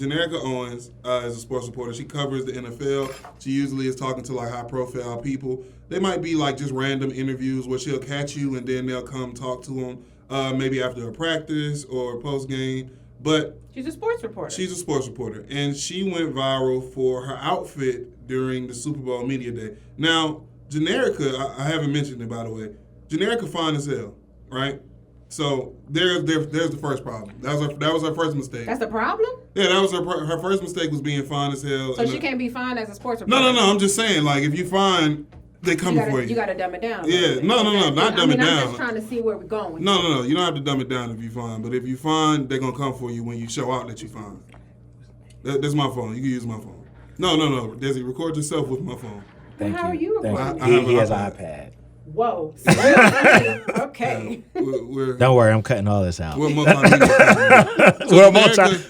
Janerika Owens is a sports reporter. She covers the NFL. She usually is talking to like high-profile people. They might be like just random interviews where she'll catch you and then they'll come talk to them maybe after a practice or post-game. But she's a sports reporter. She's a sports reporter. And she went viral for her outfit during the Super Bowl Media Day. Now, Janerika, I haven't mentioned it, by the way. Janerika fine as hell, right? So there's the first problem. That was her first mistake. That's the problem? Yeah, that was her first mistake was being fine as hell. So she can't be fine as a sports reporter? No. I'm just saying, like, if you fine, they coming for you. You got to dumb it down. Yeah, no, not dumb it down. I'm just trying to see where we're going. No. You don't have to dumb it down if you fine. But if you fine, they're going to come for you when you show out that you fine. That's my phone. You can use my phone. No. Desi, record yourself with my phone. Thank you. How are you recording? He has an iPad. Whoa. Okay. Don't worry, I'm cutting all this out. We're multimedia.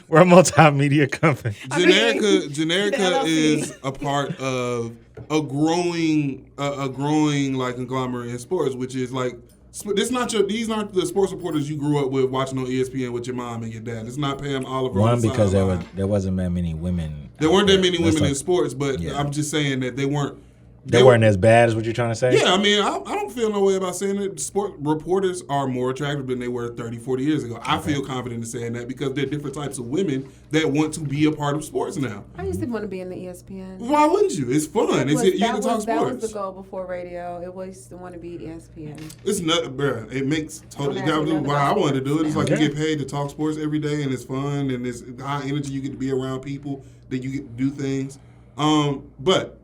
We're a multimedia company. Janerika is a part of a growing like conglomerate in sports, which is like these aren't the sports reporters you grew up with watching on ESPN with your mom and your dad. It's not Pam Oliver. One, because there wasn't that many women. There weren't that many women in sports, but yeah. I'm just saying that they weren't. They weren't as bad as what you're trying to say? Yeah, I mean, I don't feel no way about saying that. Sport reporters are more attractive than they were 30, 40 years ago. I feel confident in saying that because there are different types of women that want to be a part of sports now. I used to want to be in the ESPN. Why wouldn't you? It's fun. You can talk sports. That was the goal before radio. It was to want to be ESPN. It's not, bruh. It makes totally. That was why I wanted to do it. It's like you get paid to talk sports every day, and it's fun, and it's high energy. You get to be around people, that you get to do things. But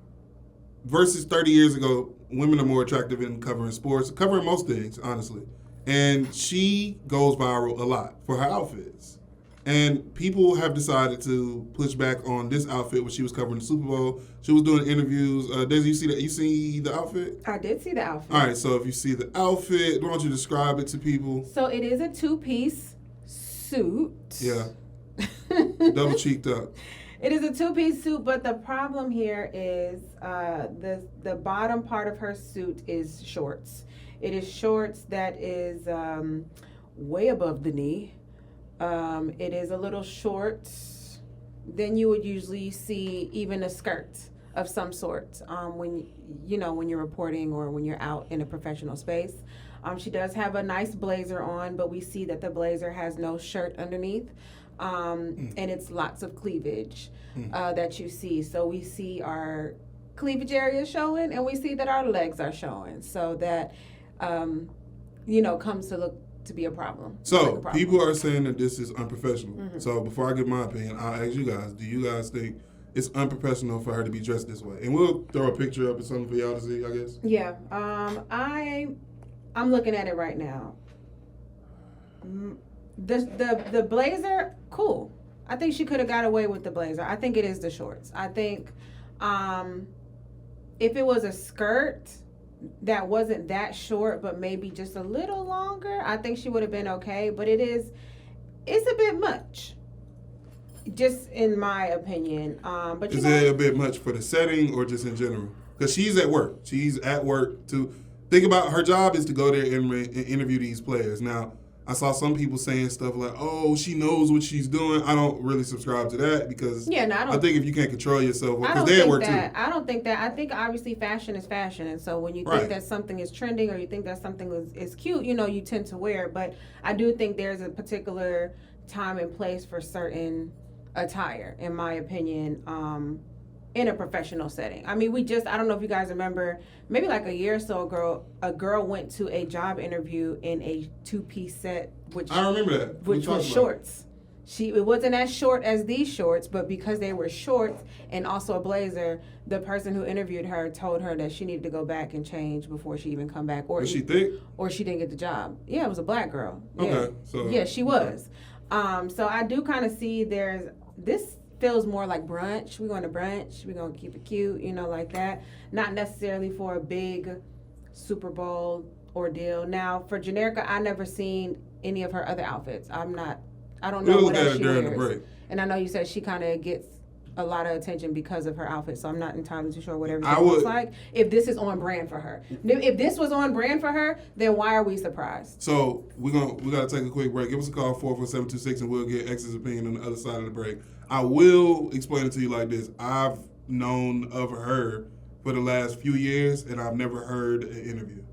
versus 30 years ago, women are more attractive in covering sports, covering most things, honestly. And she goes viral a lot for her outfits. And people have decided to push back on this outfit when she was covering the Super Bowl. She was doing interviews. Daisy, you see that? You see the outfit? I did see the outfit. All right, so if you see the outfit, why don't you describe it to people? So it is a two-piece suit. Yeah. Double cheeked up. It is a two-piece suit, but the problem here is the bottom part of her suit is shorts. It is shorts that is way above the knee. It is a little short than you would usually see, even a skirt of some sort when you're reporting or when you're out in a professional space. She does have a nice blazer on, but we see that the blazer has no shirt underneath. And it's lots of cleavage that you see. So we see our cleavage area showing, and we see that our legs are showing. So that, comes to look to be a problem. So people are saying that this is unprofessional. Mm-hmm. So before I give my opinion, I'll ask you guys, do you guys think it's unprofessional for her to be dressed this way? And we'll throw a picture up or something for y'all to see, I guess. Yeah. I'm looking at it right now. The blazer, cool. I think she could have got away with the blazer. I think it is the shorts. I think if it was a skirt that wasn't that short, but maybe just a little longer, I think she would have been okay. But it's a bit much, just in my opinion. But is it a bit much for the setting or just in general? Because she's at work. She's at work to think about her job is to go there and interview these players. Now, I saw some people saying stuff like, "Oh, she knows what she's doing." I don't really subscribe to that because I think if you can't control yourself, because they at work too. I don't think that. I think obviously fashion is fashion, and so when you think that something is trending or you think that something is cute, you tend to wear it. But I do think there's a particular time and place for certain attire, in my opinion, in a professional setting. I mean, I don't know if you guys remember, maybe like a year or so ago, a girl went to a job interview in a two-piece set, I remember that. Which was shorts. It wasn't as short as these shorts, but because they were shorts and also a blazer, the person who interviewed her told her that she needed to go back and change before she even come back. Was she thick? Or she didn't get the job. Yeah, it was a black girl. Okay. Yeah, she was. So I do kind of see this feels more like brunch. We're going to brunch. We're going to keep it cute, like that. Not necessarily for a big Super Bowl ordeal. Now, for Janerika, I never seen any of her other outfits. I don't know what else she wears. And I know you said she kind of gets a lot of attention because of her outfit. So I'm not entirely too sure what everything looks like. If this is on brand for her, if this was on brand for her, then why are we surprised? So we gotta take a quick break. Give us a call 44726 and we'll get X's opinion on the other side of the break. I will explain it to you like this. I've known of her for the last few years, and I've never heard an interview.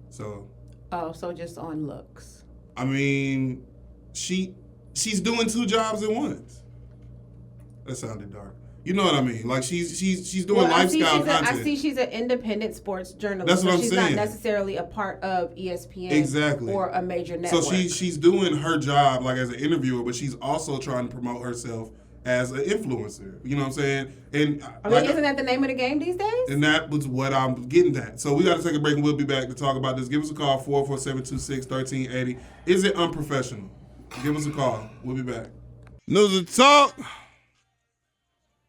So. Oh, so just on looks. I mean, she's doing 2 jobs at once. That sounded dark. You know what I mean? Like she's doing lifestyle content. I see she's an independent sports journalist. That's what I'm saying. She's not necessarily a part of ESPN exactly. or a major network. So she's doing her job like as an interviewer, but she's also trying to promote herself as an influencer. You know what I'm saying? And I mean, isn't that the name of the game these days? And that was what I'm getting at. So we got to take a break and we'll be back to talk about this. Give us a call, 44726-1380. Is it unprofessional? Give us a call. We'll be back. News and Talk.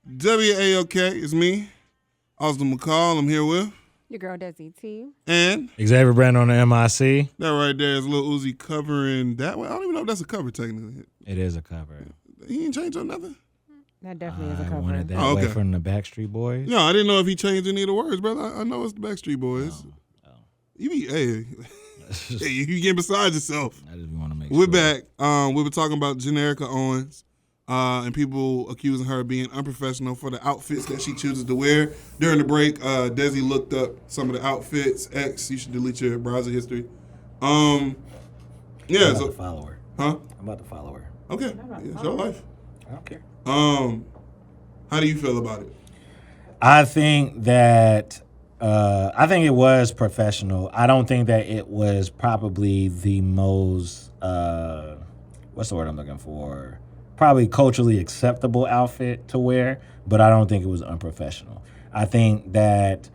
WAOK is me, Austin McCall. I'm here with your girl Desi T. And Xavier Brand on the MIC. That right there is Lil Uzi covering that way. I don't even know if that's a cover technically. It is a cover. He ain't changed on nothing? That definitely is a cover. I wanted that way from the Backstreet Boys. No, I didn't know if he changed any of the words, brother. I know it's the Backstreet Boys. Oh. You be, hey, you getting beside yourself. I just want to make We're sure. back. We were talking about Janerika Owens. And people accusing her of being unprofessional for the outfits that she chooses to wear. During the break, Desi looked up some of the outfits. X, you should delete your browser history. Yeah, I'm about to follow her. Huh? I'm about to follow her. Okay, it's your life. I don't care. How do you feel about it? I think that I think it was professional. I don't think that it was probably the most what's the word I'm looking for? Probably culturally acceptable outfit to wear, but I don't think it was unprofessional. I think that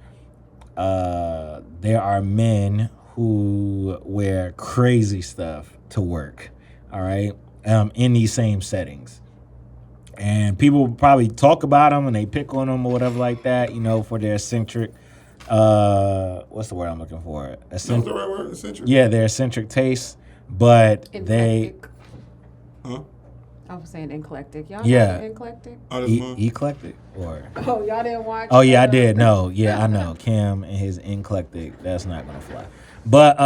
there are men who wear crazy stuff to work, all right, in these same settings. And people probably talk about them and they pick on them or whatever like that, you know, for their eccentric, what's the word I'm looking for? That's the right word, eccentric? Yeah, their eccentric tastes, but eclectic. Huh? I was saying eclectic. Y'all yeah. know eclectic? Eclectic? Or? Oh, y'all didn't watch Oh, yeah, I did. No, yeah, I know. Cam and his eclectic, that's not going to fly. But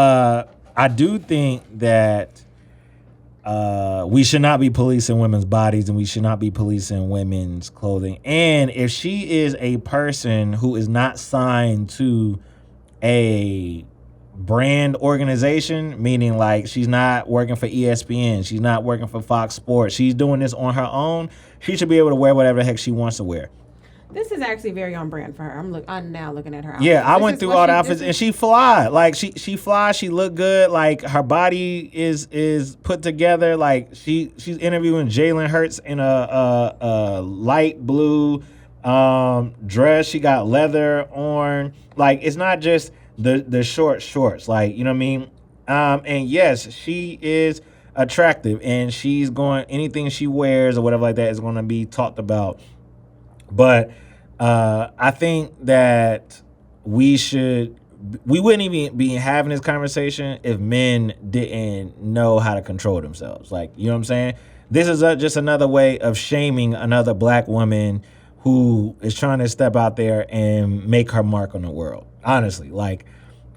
I do think that we should not be policing women's bodies and we should not be policing women's clothing. And if she is a person who is not signed to a brand organization, meaning like she's not working for ESPN, she's not working for Fox Sports, she's doing this on her own, she should be able to wear whatever the heck she wants to wear. This is actually very on brand for her. I'm now looking at her outfit. Yeah, I went through all the outfits and she fly. Like she fly, she look good. Like her body is put together. Like she's interviewing Jalen Hurts in a light blue dress. She got leather on. Like it's not just the shorts. Like, you know what I mean? And yes, she is attractive and she's going, anything she wears or whatever like that is going to be talked about. But I think that we wouldn't even be having this conversation if men didn't know how to control themselves. Like, you know what I'm saying? This is just another way of shaming another black woman who is trying to step out there and make her mark on the world. Honestly, like,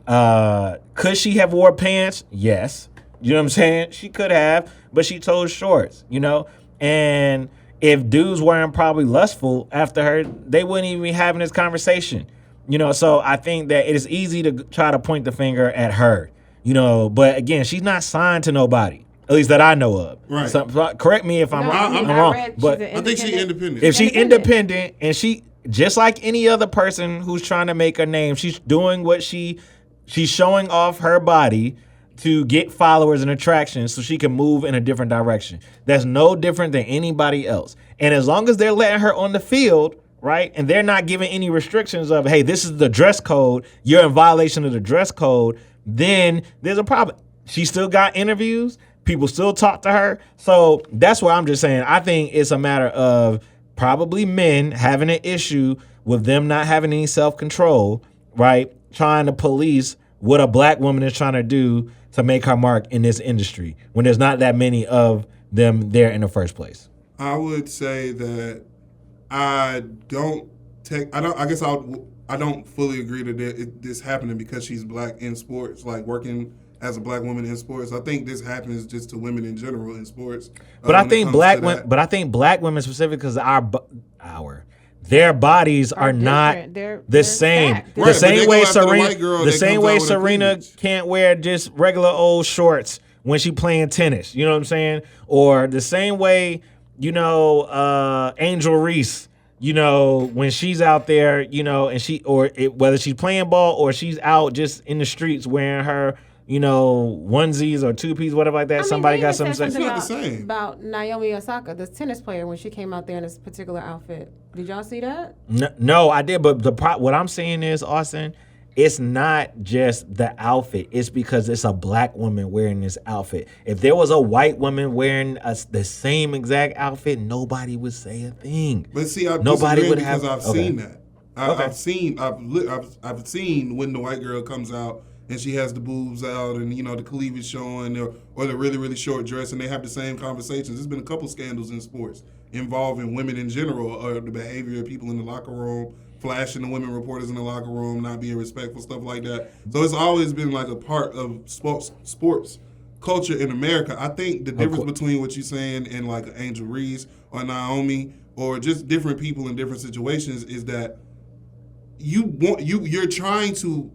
could she have wore pants? Yes. You know what I'm saying? She could have, but she chose shorts, you know? And if dudes weren't probably lustful after her, they wouldn't even be having this conversation, you know? So I think that it is easy to try to point the finger at her, you know? But again, she's not signed to nobody, at least that I know of. Right. So, correct me if I'm wrong. But I think she's independent. If she's independent and she, just like any other person who's trying to make a name, she's doing what she's showing off her body to get followers and attraction so she can move in a different direction. That's no different than anybody else. And as long as they're letting her on the field, right, and they're not giving any restrictions of, hey, this is the dress code, you're in violation of the dress code, then there's a problem. She still got interviews. People still talk to her. So that's why I'm just saying, I think it's a matter of probably men having an issue with them not having any self-control, right, trying to police what a black woman is trying to do to make her mark in this industry when there's not that many of them there in the first place. I would say that I don't fully agree that this happening because she's black in sports, like working as a black woman in sports. I think this happens just to women in general in sports. But I think black women specifically, because their bodies are not the same. The same way Serena can't wear just regular old shorts when she playing tennis. You know what I'm saying? Or the same way, Angel Reese, when she's out there, and whether she's playing ball or she's out just in the streets wearing her, onesies or two-piece, whatever like that. Somebody got something to say. It's not the same. About Naomi Osaka, the tennis player, when she came out there in this particular outfit. Did y'all see that? No, I did. But what I'm saying is, Austin, it's not just the outfit. It's because it's a black woman wearing this outfit. If there was a white woman wearing the same exact outfit, nobody would say a thing. But see, nobody would have. I've seen that. I've seen when the white girl comes out and she has the boobs out and the cleavage showing or the really really short dress, and they have the same conversations. There's been a couple scandals in sports involving women in general, or the behavior of people in the locker room, flashing the women reporters in the locker room, not being respectful, stuff like that. So it's always been like a part of sports culture in America. I think the difference between what you're saying and like Angel Reese or Naomi or just different people in different situations is that you're trying to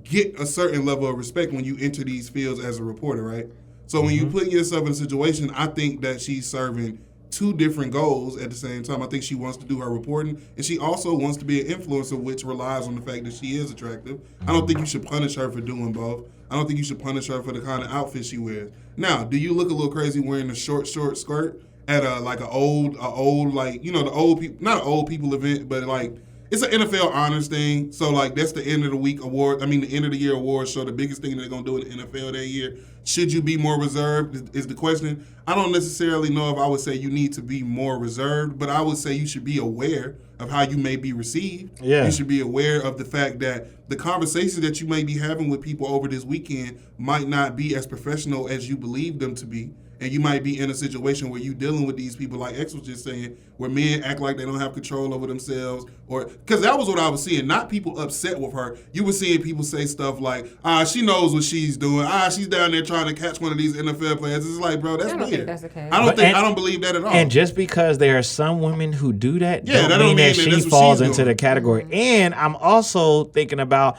get a certain level of respect when you enter these fields as a reporter, right? So when you put yourself in a situation, I think that she's serving two different goals at the same time. I think she wants to do her reporting, and she also wants to be an influencer, which relies on the fact that she is attractive. I don't think you should punish her for doing both. I don't think you should punish her for the kind of outfit she wears. Now, do you look a little crazy wearing a short skirt at the old old people, not an old people event, but like it's an NFL honors thing. So like that's the end of the week award. I mean the end of the year awards show. The biggest thing they're gonna do in the NFL that year. Should you be more reserved is the question. I don't necessarily know if I would say you need to be more reserved, but I would say you should be aware of how you may be received. Yeah. You should be aware of the fact that the conversations that you may be having with people over this weekend might not be as professional as you believe them to be. And you might be in a situation where you're dealing with these people, like X was just saying, where men act like they don't have control over themselves. Or because that was what I was seeing, not people upset with her. You were seeing people say stuff like, she knows what she's doing. She's down there trying to catch one of these NFL players. It's like, bro, that's weird. I don't think that's the case. I don't believe that at all. And just because there are some women who do that, don't mean that she falls into the category. Mm-hmm. And I'm also thinking about,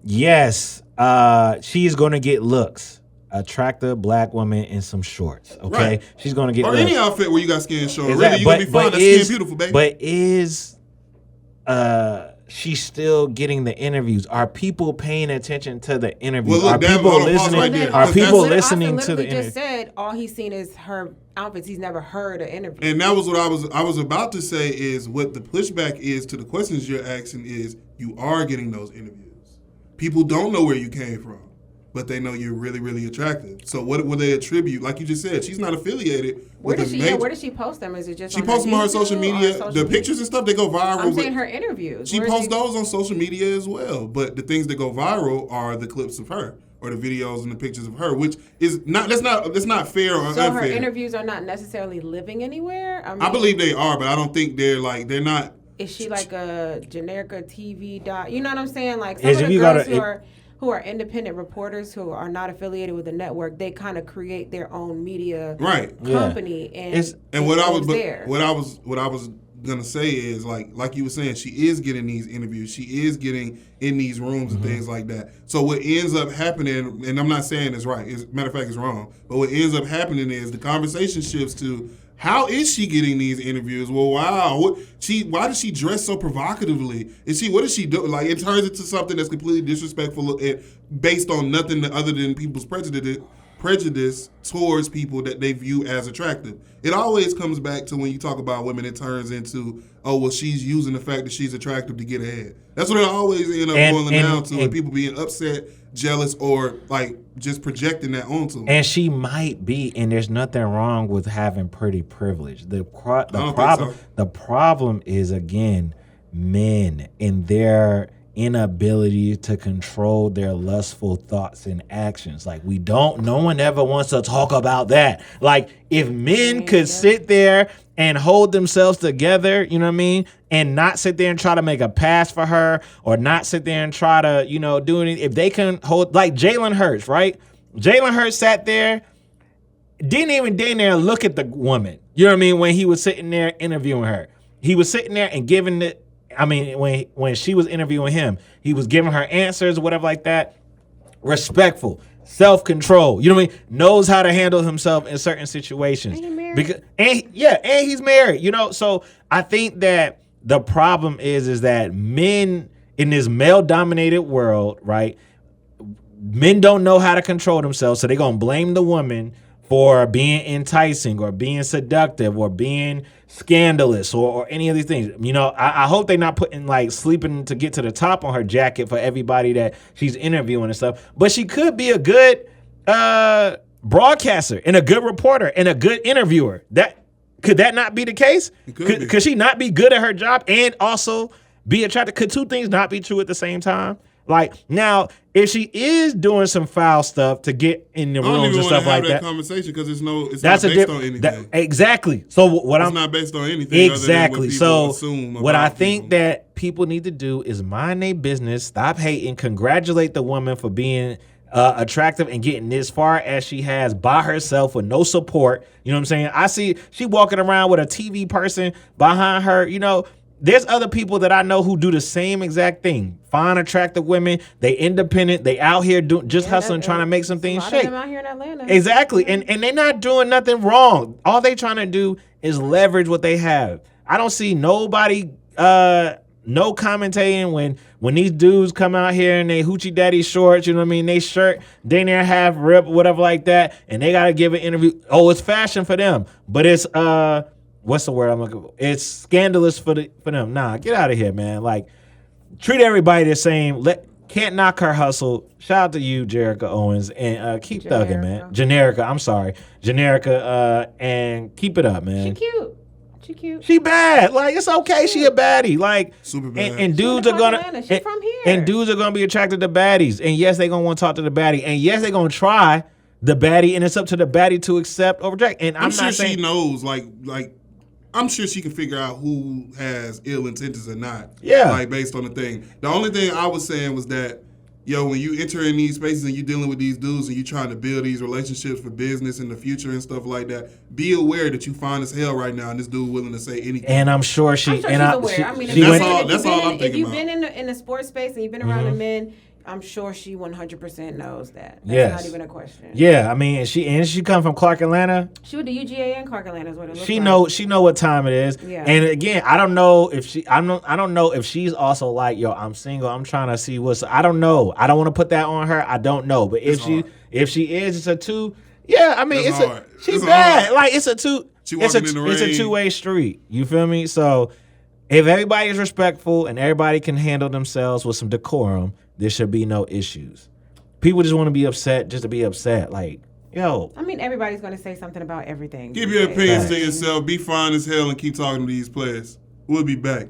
yes, she's going to get looks. Attractive black woman in some shorts, okay? Right. She's gonna get any outfit where you got skin showing. Really, you're gonna be fine. That skin beautiful, baby. But is she's still getting the interviews? Are people paying attention to the interviews? Well, look, are people listening? Right are people listening to the interview? Just said all he's seen is her outfits. He's never heard an interview. And that was what I was about to say. Is what the pushback is to the questions you're asking is you are getting those interviews. People don't know where you came from, but they know you're really, really attractive. So what will they attribute? Like you just said, she's not affiliated with a major... Where does she post them? Is it just she posts them on her social media. The pictures and stuff, they go viral. I'm saying her interviews. She posts those on social media as well. But the things that go viral are the clips of her or the videos and the pictures of her, which is not... That's not fair or unfair. So her interviews are not necessarily living anywhere? I believe they are, but I don't think they're not... Is she like a Janerika TV dot? You know what I'm saying? Like some of the girls who are independent reporters who are not affiliated with the network, they kind of create their own media company. Yeah. And what I was gonna say is like you were saying, she is getting these interviews, she is getting in these rooms and things like that. So what ends up happening, and I'm not saying it's right, matter of fact it's wrong, but what ends up happening is the conversation shifts to, how is she getting these interviews? Well, wow. Why does she dress so provocatively? What does she do? Like, it turns into something that's completely disrespectful and based on nothing other than people's prejudice towards people that they view as attractive. It always comes back to when you talk about women, it turns into, she's using the fact that she's attractive to get ahead. That's what it always ends up boiling down to, and people being upset, jealous, or like just projecting that onto them. And she might be, and there's nothing wrong with having pretty privilege. The problem is, again, men in their inability to control their lustful thoughts and actions. Like no one ever wants to talk about that. Like if men could sit there and hold themselves together, you know what I mean? And not sit there and try to make a pass for her or not sit there and try to, do anything. If they can hold, like Jalen Hurts, right? Jalen Hurts sat there, didn't even there and look at the woman. You know what I mean? When he was sitting there interviewing her. He was sitting there and giving it, when she was interviewing him, he was giving her answers or whatever like that. Respectful, self-control. You know what I mean? Knows how to handle himself in certain situations. And he married. And he's married. So I think that the problem is that men in this male-dominated world, right? Men don't know how to control themselves, so they're gonna blame the woman for being enticing or being seductive or being scandalous or any of these things. I hope they're not putting like sleeping to get to the top on her jacket for everybody that she's interviewing and stuff. But she could be a good broadcaster and a good reporter and a good interviewer. Could that not be the case? Could she not be good at her job and also be attractive? Could two things not be true at the same time? Like now, if she is doing some foul stuff to get in the rooms and stuff like that, that conversation because it's not based on anything. Exactly. So it's not based on anything. Exactly. So what I think that people need to do is mind their business, stop hating, congratulate the woman for being attractive and getting this far as she has by herself with no support. You know what I'm saying? I see she walking around with a TV person behind her. There's other people that I know who do the same exact thing. Find attractive women. They independent. They out here hustling, trying to make some things shake. Them out here in Atlanta. Exactly. And they're not doing nothing wrong. All they trying to do is leverage what they have. I don't see nobody, no commentating when these dudes come out here in they hoochie daddy shorts, you know what I mean? They shirt, they near half rip, whatever like that. And they got to give an interview. Oh, it's fashion for them. But it's, what's the word I'm looking for? It's scandalous for them. Nah, get out of here, man. Like, treat everybody the same. Can't knock her hustle. Shout out to you, Janerika Owens, and keep thugging, man. Janerika, I'm sorry. Janerika, and keep it up, man. She cute. She bad. Like, it's okay. She a baddie. Like, super bad. And dudes are gonna. She's from here. And dudes are gonna be attracted to baddies. And yes, they gonna want to talk to the baddie. And yes, they gonna try the baddie. And it's up to the baddie to accept or reject. And I'm sure not saying she knows. Like. I'm sure she can figure out who has ill intentions or not. Yeah. Like, based on the thing. The only thing I was saying was that, when you enter in these spaces and you're dealing with these dudes and you're trying to build these relationships for business in the future and stuff like that, be aware that you fine as hell right now and this dude willing to say anything. And I'm sure she's aware. That's all I'm thinking about. If you've been in the sports space and you've been around the men, I'm sure she 100% knows that. That's not even a question. Yeah, I mean, she come from Clark, Atlanta. She went to UGA and Clark, Atlanta is what it looks like. She know what time it is. Yeah. And again, I don't know if she's also like, I'm single. I'm trying to see I don't know. I don't want to put that on her. I don't know. But if she is, it's a two. Yeah, I mean, she's bad. Hard. Like it's a two-way street. You feel me? So if everybody is respectful and everybody can handle themselves with some decorum, there should be no issues. People just want to be upset just to be upset. Like, I mean, everybody's going to say something about everything. Keep your opinions to yourself. Be fine as hell and keep talking to these players. We'll be back.